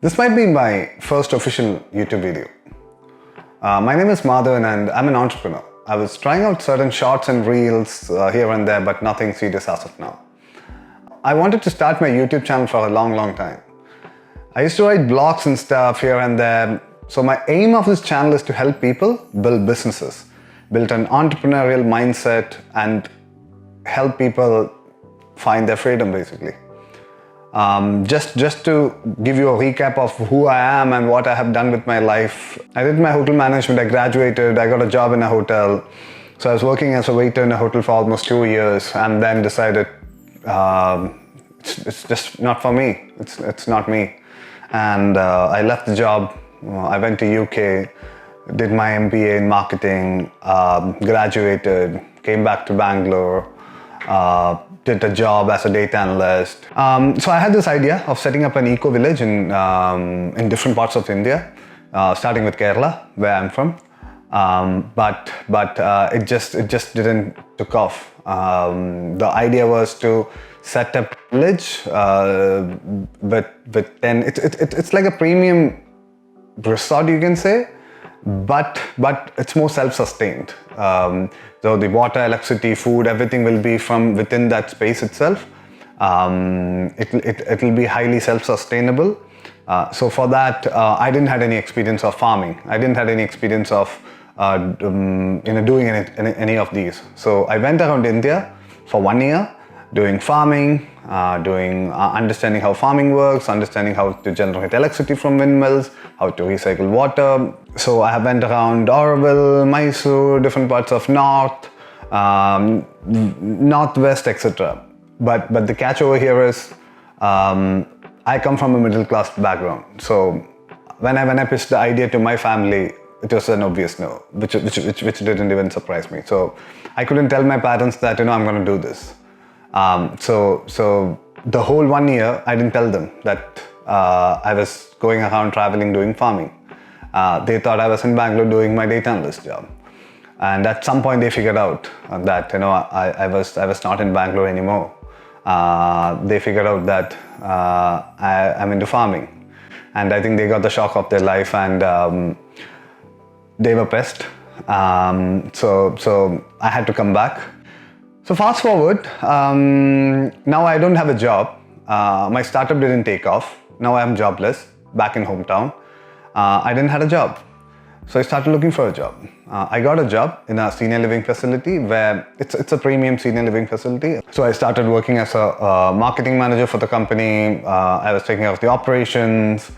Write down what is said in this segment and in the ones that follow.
This might be my first official YouTube video. My name is Madhavan and I'm an entrepreneur. I was trying out certain shorts and reels here and there, but nothing serious as of now. I wanted to start my YouTube channel for a long time. I used to write blogs and stuff here and there. So my aim of this channel is to help people build businesses, build an entrepreneurial mindset and help people find their freedom basically. Just to give you a recap of who I am and what I have done with my life. I did my hotel management, I graduated, I got a job in a hotel. So I was working as a waiter in a hotel for almost 2 years and then decided it's just not for me, it's not me. And I left the job, I went to UK, did my MBA in marketing, graduated, came back to Bangalore, did a job as a data analyst. So I had this idea of setting up an eco-village in different parts of India, starting with Kerala, where I'm from. But it just didn't took off. The idea was to set up a village, but then it's like a premium resort, you can say, but it's more self-sustained. So the water, electricity, food, everything will be from within that space itself. It'll be highly self-sustainable. So for that, I didn't have any experience of farming. I didn't have any experience of doing any of these. So I went around India for 1 year, doing farming, understanding how farming works, understanding how to generate electricity from windmills, how to recycle water. So I went around Auroville, Mysore, different parts of North, Northwest, etc. But the catch over here is I come from a middle class background. So when I pitched the idea to my family, it was an obvious no, which didn't even surprise me. So I couldn't tell my parents that I'm going to do this. So the whole 1 year, I didn't tell them that I was going around traveling doing farming. They thought I was in Bangalore doing my data analyst job. And at some point they figured out that I was not in Bangalore anymore. They figured out that I'm into farming. And I think they got the shock of their life and they were pissed. So I had to come back. So fast forward, now I don't have a job. My startup didn't take off. Now I'm jobless, back in hometown. I didn't have a job. So I started looking for a job. I got a job in a senior living facility where it's a premium senior living facility. So I started working as a marketing manager for the company. I was taking care of the operations.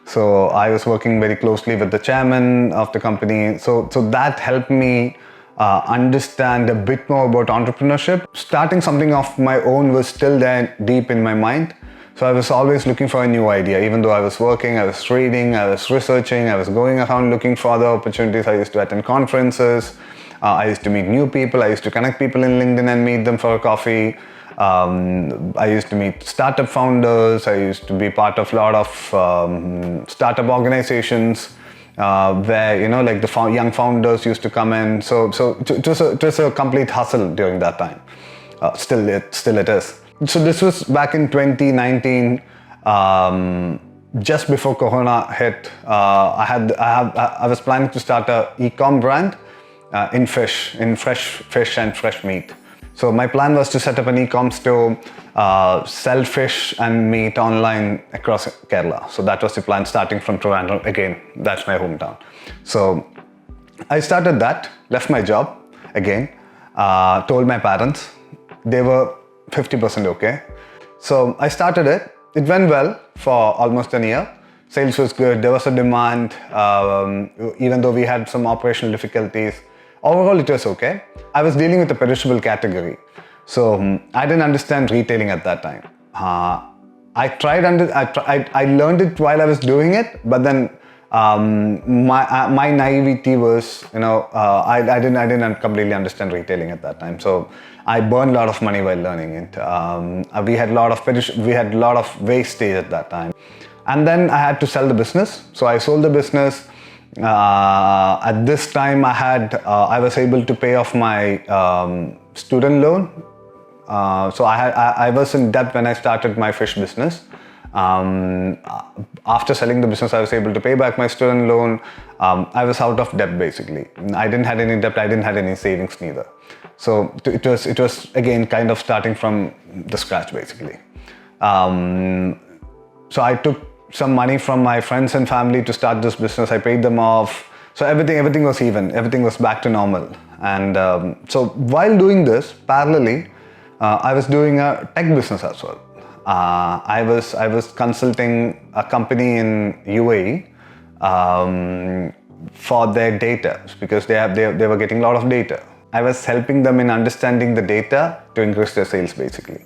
So I was working very closely with the chairman of the company. So that helped me understand a bit more about entrepreneurship. Starting something of my own was still there deep in my mind. So I was always looking for a new idea. Even though I was working, I was reading, I was researching, I was going around looking for other opportunities. I used to attend conferences. I used to meet new people. I used to connect people in LinkedIn and meet them for a coffee. I used to meet startup founders. I used to be part of a lot of startup organizations where like the young founders used to come in. So it was a complete hustle during that time. Still it is. So this was back in 2019, just before Corona hit. I was planning to start a e-com brand in fresh fish and fresh meat. So my plan was to set up an e-com store, sell fish and meat online across Kerala. So that was the plan, starting from Toronto. Again, that's my hometown. So I started that, left my job again, told my parents. They were 50% okay. So I started it. It went well for almost a year. Sales was good. There was a demand, even though we had some operational difficulties. Overall, it was okay. I was dealing with a perishable category. So I didn't understand retailing at that time. I learned it while I was doing it, but then my naivety was, I didn't completely understand retailing at that time. So I burned a lot of money while learning it. We had a lot of wastage at that time. And then I had to sell the business. So I sold the business. At this time, I was able to pay off my student loan. So I was in debt when I started my fish business. After selling the business, I was able to pay back my student loan. I was out of debt basically. I didn't have any debt. I didn't have any savings neither. So it was again kind of starting from the scratch basically. So I took some money from my friends and family to start this business. I paid them off. So everything was even. Everything was back to normal. And so while doing this, parallelly, I was doing a tech business as well. I was consulting a company in UAE for their data because they were getting a lot of data. I was helping them in understanding the data to increase their sales basically.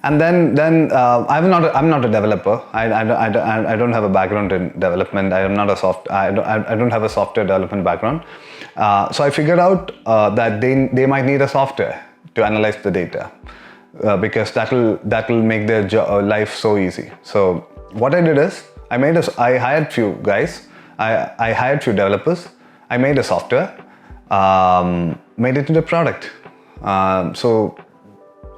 And then I'm not a developer. I don't have a background in development. I don't have a software development background. So I figured out that they might need a software to analyze the data because that will make their life so easy. So what I did is I hired few guys. I hired few developers. I made a software. Made it into a product. So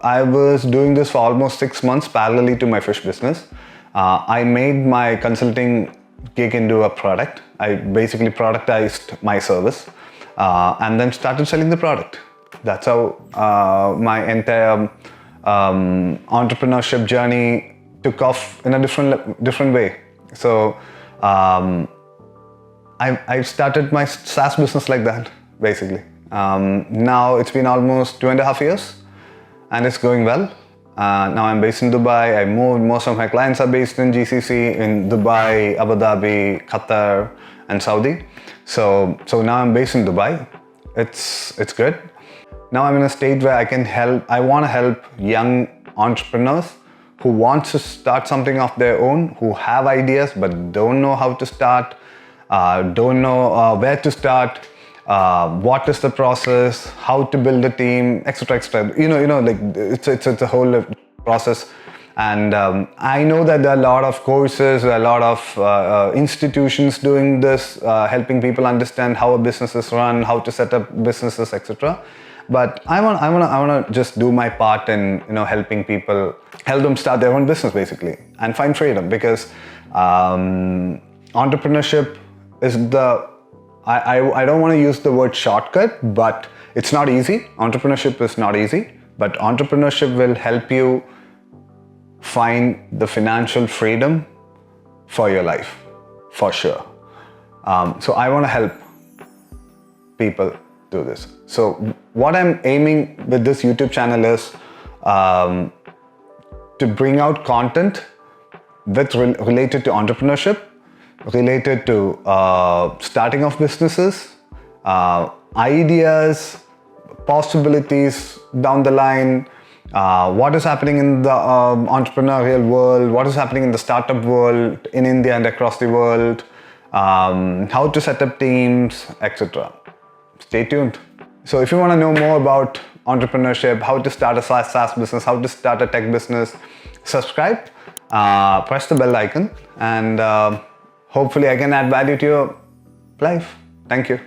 I was doing this for almost 6 months parallelly to my fish business. I made my consulting gig into a product. I basically productized my service and then started selling the product. That's how my entire entrepreneurship journey took off in a different way. So I started my SaaS business like that, basically. Now it's been almost 2.5 years and it's going well. Now I'm based in Dubai. I moved. Most of my clients are based in GCC, in Dubai, Abu Dhabi, Qatar, and Saudi. So now I'm based in Dubai. It's good. Now I'm in a stage where I want to help young entrepreneurs who want to start something of their own, who have ideas but don't know how to start, don't know where to start, what is the process, how to build a team, etc., etc. Like it's a whole process. And I know that there are a lot of courses, there are a lot of institutions doing this, helping people understand how a business is run, how to set up businesses, etc. But I want to just do my part in helping people, help them start their own business basically and find freedom, because entrepreneurship is I don't want to use the word shortcut, but it's not easy. Entrepreneurship is not easy, but entrepreneurship will help you find the financial freedom for your life, for sure. So I want to help people do this. So what I'm aiming with this YouTube channel is to bring out content related to entrepreneurship, related to starting of businesses, ideas, possibilities down the line, what is happening in the entrepreneurial world, what is happening in the startup world in India and across the world, how to set up teams, etc. Stay tuned. So if you want to know more about entrepreneurship, how to start a SaaS business, how to start a tech business, subscribe, press the bell icon, and hopefully I can add value to your life. Thank you.